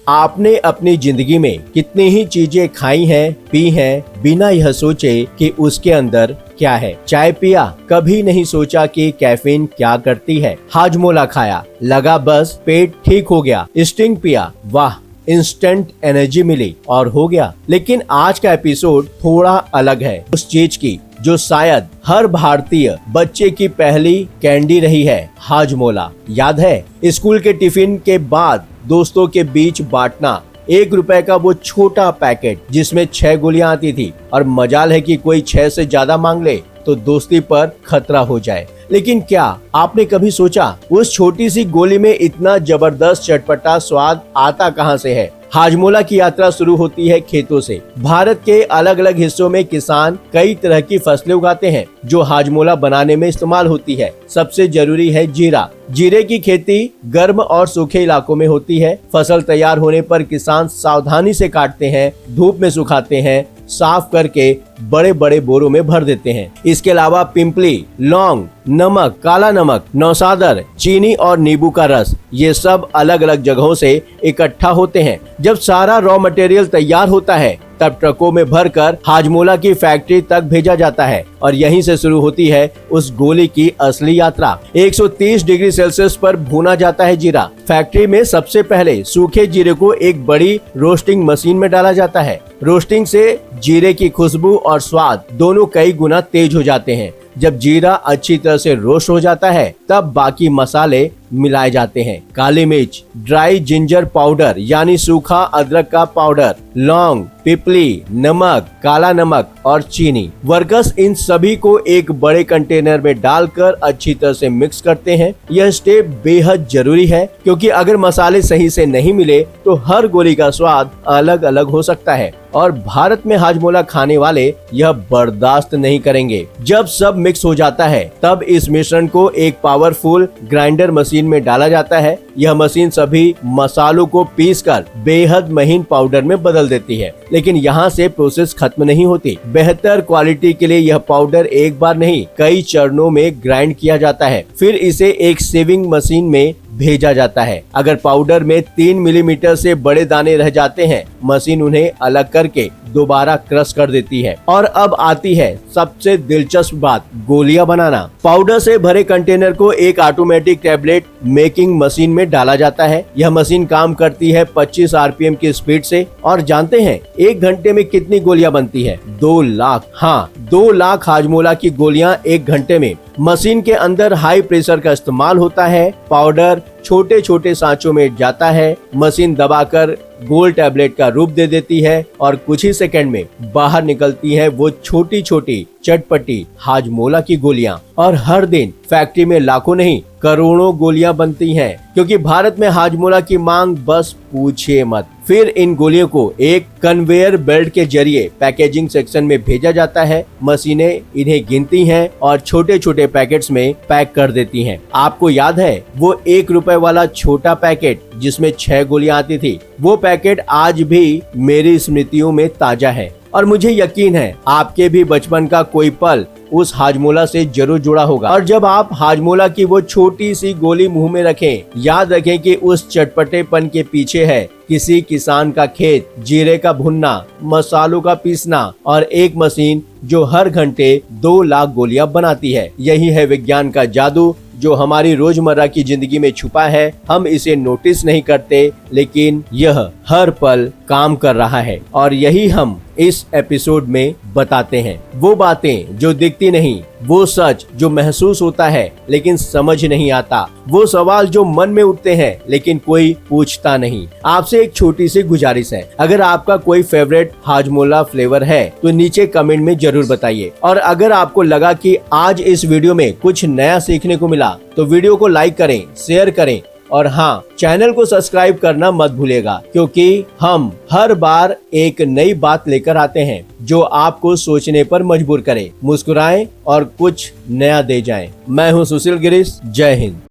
आपने अपनी जिंदगी में कितनी ही चीजें खाई हैं, पी हैं, बिना यह सोचे कि उसके अंदर क्या है। चाय पिया, कभी नहीं सोचा कि कैफीन क्या करती है। हाजमोला खाया, लगा बस पेट ठीक हो गया। स्टिंग पिया, वाह इंस्टेंट एनर्जी मिली और हो गया। लेकिन आज का एपिसोड थोड़ा अलग है उस चीज की जो शायद हर भारतीय बच्चे की पहली कैंडी रही है, हाजमोला। याद है स्कूल के टिफिन के बाद दोस्तों के बीच बांटना 1 रुपए का वो छोटा पैकेट जिसमें 6 गोलियां आती थी और मजाल है कि कोई 6 से ज्यादा मांग ले तो दोस्ती पर खतरा हो जाए। लेकिन क्या आपने कभी सोचा उस छोटी सी गोली में इतना जबरदस्त चटपटा स्वाद आता कहां से है। हाजमोला की यात्रा शुरू होती है खेतों से। भारत के अलग अलग हिस्सों में किसान कई तरह की फसलें उगाते हैं जो हाजमोला बनाने में इस्तेमाल होती है। सबसे जरूरी है जीरा। जीरे की खेती गर्म और सूखे इलाकों में होती है। फसल तैयार होने पर किसान सावधानी से काटते हैं, धूप में सुखाते हैं, साफ करके बड़े बड़े बोरों में भर देते हैं। इसके अलावा पिंपली, लौंग, नमक, काला नमक, नौसादर, चीनी और नींबू का रस, ये सब अलग अलग जगहों से इकट्ठा होते हैं। जब सारा रॉ मटेरियल तैयार होता है तब ट्रकों में भरकर हाजमोला की फैक्ट्री तक भेजा जाता है और यहीं से शुरू होती है उस गोली की असली यात्रा। 130 डिग्री सेल्सियस पर भूना जाता है जीरा। फैक्ट्री में सबसे पहले सूखे जीरे को एक बड़ी रोस्टिंग मशीन में डाला जाता है। रोस्टिंग से जीरे की खुशबू और स्वाद दोनों कई गुना तेज हो जाते हैं। जब जीरा अच्छी तरह से रोस्ट हो जाता है तब बाकी मसाले मिलाए जाते हैं। काली मिर्च, ड्राई जिंजर पाउडर यानी सूखा अदरक का पाउडर, लौंग, पिपली, नमक, काला नमक और चीनी। वर्कर्स इन सभी को एक बड़े कंटेनर में डालकर अच्छी तरह से मिक्स करते हैं। यह स्टेप बेहद जरूरी है क्योंकि अगर मसाले सही से नहीं मिले तो हर गोली का स्वाद अलग अलग हो सकता है और भारत में हाजमोला खाने वाले यह बर्दाश्त नहीं करेंगे। जब सब मिक्स हो जाता है तब इस मिश्रण को एक पावरफुल ग्राइंडर मशीन में डाला जाता है। यह मशीन सभी मसालों को पीसकर बेहद महीन पाउडर में बदल देती है। लेकिन यहाँ से प्रोसेस खत्म नहीं होती। बेहतर क्वालिटी के लिए यह पाउडर एक बार नहीं कई चरणों में ग्राइंड किया जाता है। फिर इसे एक सेविंग मशीन में भेजा जाता है। अगर पाउडर में 3 मिलीमीटर से बड़े दाने रह जाते हैं, मशीन उन्हें अलग करके दोबारा क्रश कर देती है। और अब आती है सबसे दिलचस्प बात, गोलियां बनाना। पाउडर से भरे कंटेनर को एक ऑटोमेटिक टैबलेट मेकिंग मशीन में डाला जाता है। यह मशीन काम करती है 25 आरपीएम की स्पीड से। और जानते हैं 1 घंटे में कितनी गोलियां बनती है? 2 लाख। हाँ, 2 लाख हाजमोला की गोलियां 1 घंटे में। मशीन के अंदर हाई प्रेशर का इस्तेमाल होता है। पाउडर छोटे छोटे सांचों में जाता है। मशीन दबाकर गोल टैबलेट का रूप दे देती है और कुछ ही सेकंड में बाहर निकलती है वो छोटी छोटी चटपटी हाजमोला की गोलियां। और हर दिन फैक्ट्री में लाखों नहीं करोड़ों गोलियां बनती हैं क्योंकि भारत में हाजमोला की मांग बस पूछिए मत। फिर इन गोलियों को एक कन्वेयर बेल्ट के जरिए पैकेजिंग सेक्शन में भेजा जाता है। मशीनें इन्हें गिनती हैं और छोटे छोटे पैकेट्स में पैक कर देती हैं। आपको याद है वो 1 रुपए वाला छोटा पैकेट जिसमें 6 गोलियां आती थी? वो पैकेट आज भी मेरी स्मृतियों में ताजा है और मुझे यकीन है आपके भी बचपन का कोई पल उस हाजमोला से जरूर जुड़ा होगा। और जब आप हाजमोला की वो छोटी सी गोली मुंह में रखें, याद रखें कि उस चटपटेपन के पीछे है किसी किसान का खेत, जीरे का भुनना, मसालों का पीसना और एक मशीन जो हर घंटे 2 लाख गोलियां बनाती है। यही है विज्ञान का जादू जो हमारी रोजमर्रा की जिंदगी में छुपा है। हम इसे नोटिस नहीं करते लेकिन यह हर पल काम कर रहा है और यही हम इस एपिसोड में बताते हैं। वो बातें जो दिखती नहीं, वो सच जो महसूस होता है लेकिन समझ नहीं आता, वो सवाल जो मन में उठते हैं लेकिन कोई पूछता नहीं। आपसे एक छोटी सी गुजारिश है, अगर आपका कोई फेवरेट हाजमोला फ्लेवर है तो नीचे कमेंट में जरूर बताइए। और अगर आपको लगा कि आज इस वीडियो में कुछ नया सीखने को मिला तो वीडियो को लाइक करें, शेयर करें और हाँ, चैनल को सब्सक्राइब करना मत भूलिएगा क्योंकि हम हर बार एक नई बात लेकर आते हैं जो आपको सोचने पर मजबूर करे, मुस्कुराएं और कुछ नया दे जाएं। मैं हूं सुशील गिरीश। जय हिंद।